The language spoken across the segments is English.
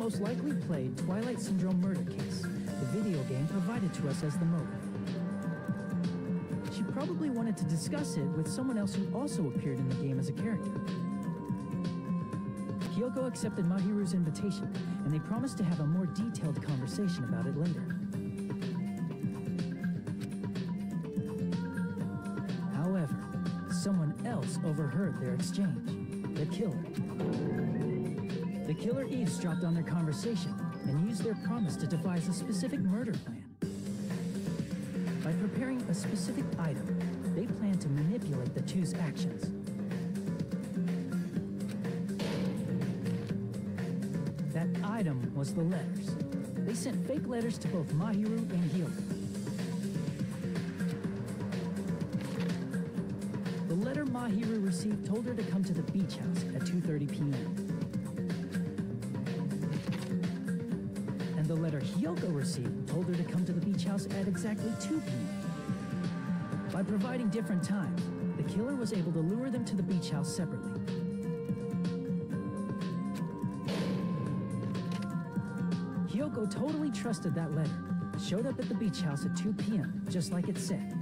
most likely played Twilight Syndrome Murder Case, the video game provided to us as the motive. She probably wanted to discuss it with someone else who also appeared in the game as a character. Kyoko accepted Mahiru's invitation, and they promised to have a more detailed conversation about it later. However, someone else overheard their exchange. The killer. The killer eavesdropped on their conversation and used their promise to devise a specific murder plan. By preparing a specific item, they planned to manipulate the two's actions. That item was the letters. They sent fake letters to both Mahiru and Hyoko. The letter Mahiru received told her to come to the beach house at 2:30 p.m. And the letter Hyoko received told her to come to the beach house at exactly 2 p.m. By providing different times, the killer was able to lure them to the beach house separately. Hyoko totally trusted that letter, showed up at the beach house at 2 p.m., just like it said,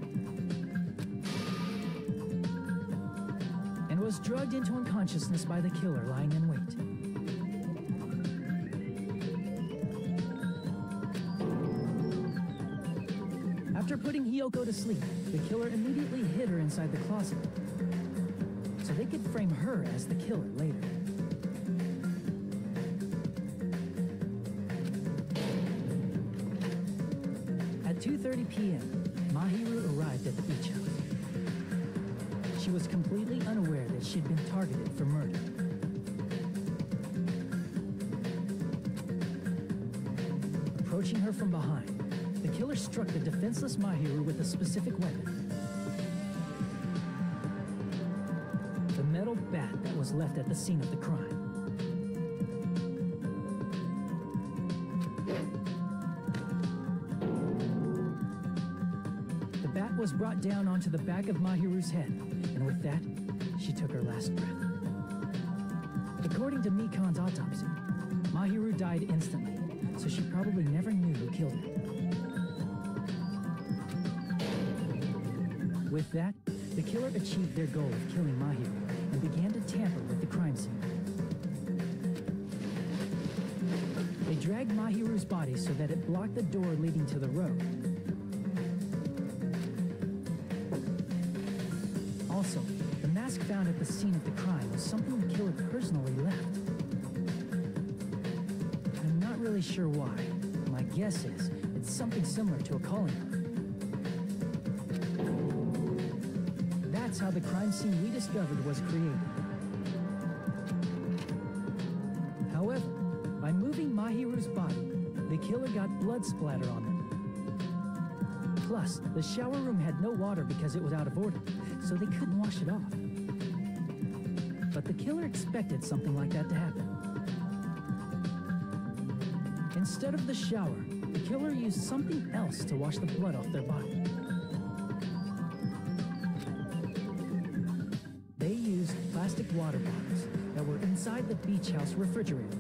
and was drugged into unconsciousness by the killer lying in wait. After putting Hyoko to sleep, the killer immediately hid her inside the closet, so they could frame her as the killer later. At 2:30 p.m., Mahiru arrived at the beach house. She was completely unaware that she'd been targeted for murder. Approaching her from behind, the killer struck the defenseless Mahiru with a specific weapon. The metal bat that was left at the scene of the crime. The bat was brought down onto the back of Mahiru's head, and with that, she took her last breath. According to Mikan's autopsy, Mahiru died instantly, so she probably never knew who killed her. With that, the killer achieved their goal of killing Mahiru and began to tamper with the crime scene. They dragged Mahiru's body so that it blocked the door leading to the road. Also, the mask found at the scene of the crime was something the killer personally left. I'm not really sure why. My guess is it's something similar to a calling card. That's how the crime scene we discovered was created. However, by moving Mahiru's body, the killer got blood splatter on them. Plus, the shower room had no water because it was out of order, so they couldn't wash it off. But the killer expected something like that to happen. Instead of the shower, the killer used something else to wash the blood off their body. They used plastic water bottles that were inside the beach house refrigerator.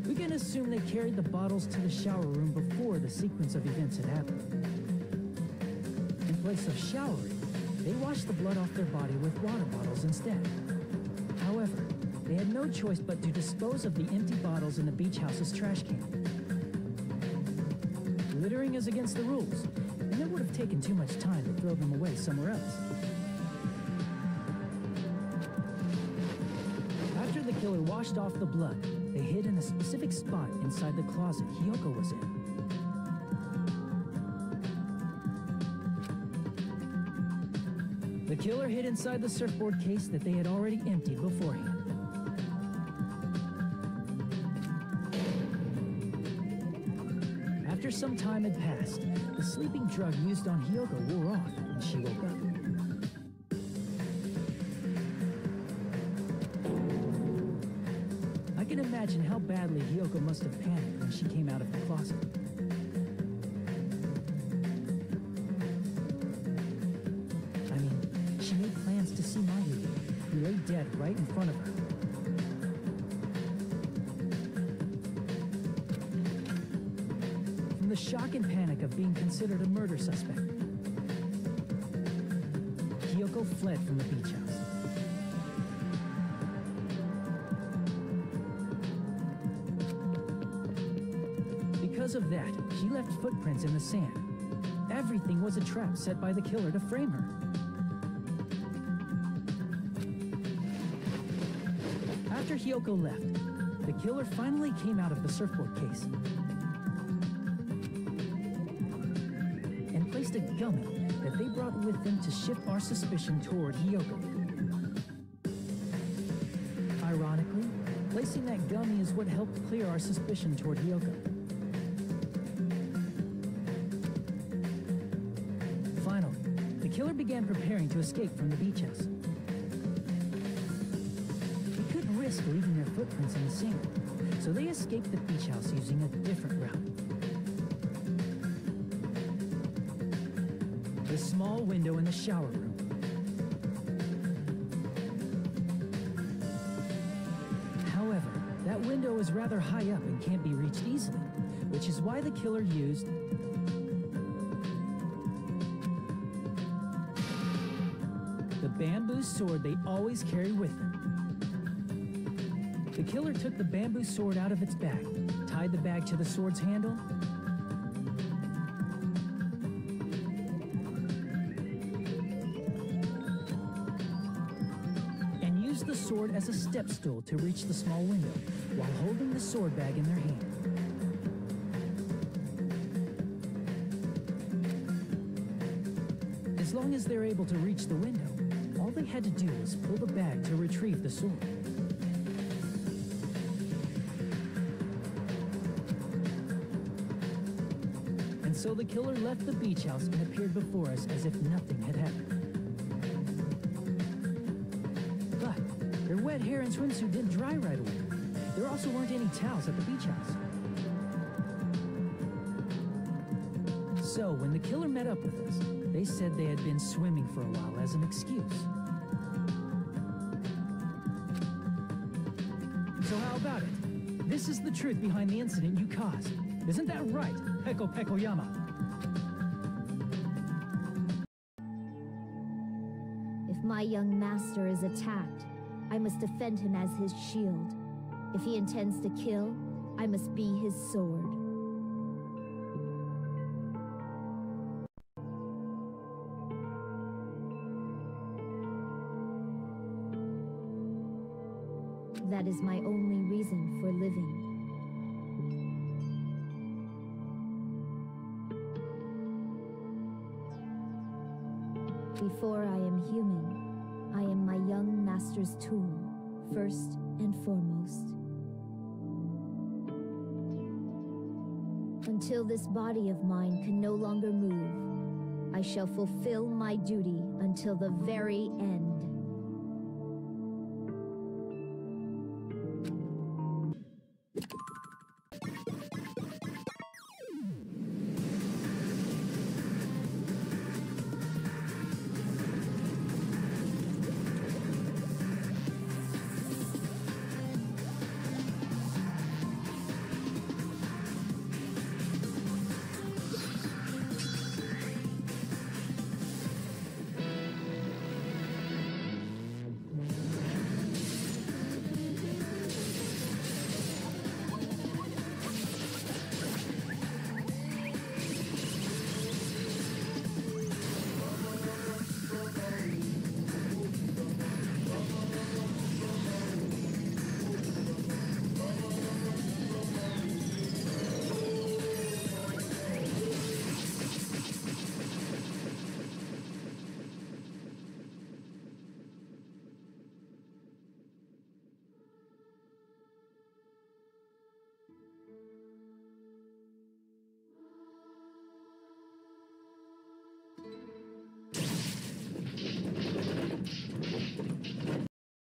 We can assume they carried the bottles to the shower room before the sequence of events had happened. In place of showering, they washed the blood off their body with water bottles instead. However, they had no choice but to dispose of the empty bottles in the beach house's trash can. Littering is against the rules, and it would have taken too much time to throw them away somewhere else. After the killer washed off the blood, they hid in a specific spot inside the closet Hyoko was in. The killer hid inside the surfboard case that they had already emptied beforehand. After some time had passed, the sleeping drug used on Hyoko wore off and she woke up. I can imagine how badly Hyoko must have panicked when she came out of the closet. I mean, she made plans to see Mahiru, who lay dead right in front of her. the shock and panic of being considered a murder suspect, Kyoko fled from the beach house. Because of that, she left footprints in the sand. Everything was a trap set by the killer to frame her. After Kyoko left, the killer finally came out of the surfboard case and placed a gummy that they brought with them to shift our suspicion toward Kyoko. Ironically, placing that gummy is what helped clear our suspicion toward Kyoko. Finally, the killer began preparing to escape from the beach house. They couldn't risk leaving their footprints in the sand, so they escaped the beach house using a different route. The small window in the shower room. However, that window is rather high up and can't be reached easily, which is why the killer used the bamboo sword they always carry with them. The killer took the bamboo sword out of its bag, tied the bag to the sword's handle, and used the sword as a step stool to reach the small window while holding the sword bag in their hand. As long as they're able to reach the window, all they had to do was pull the bag to retrieve the sword. And so the killer left the beach house and appeared before us as if nothing had happened. But their wet hair and swimsuit didn't dry right away. There also weren't any towels at the beach house. So when the killer met up with us, they said they had been swimming for a while as an excuse. So how about it? This is the truth behind the incident you caused. Isn't that right, Pekoyamo? If my young master is attacked, I must defend him as his shield. If he intends to kill, I must be his sword. That is my only reason for living. Before I am human, I am my young master's tool, first and foremost. Until this body of mine can no longer move, I shall fulfill my duty until the very end.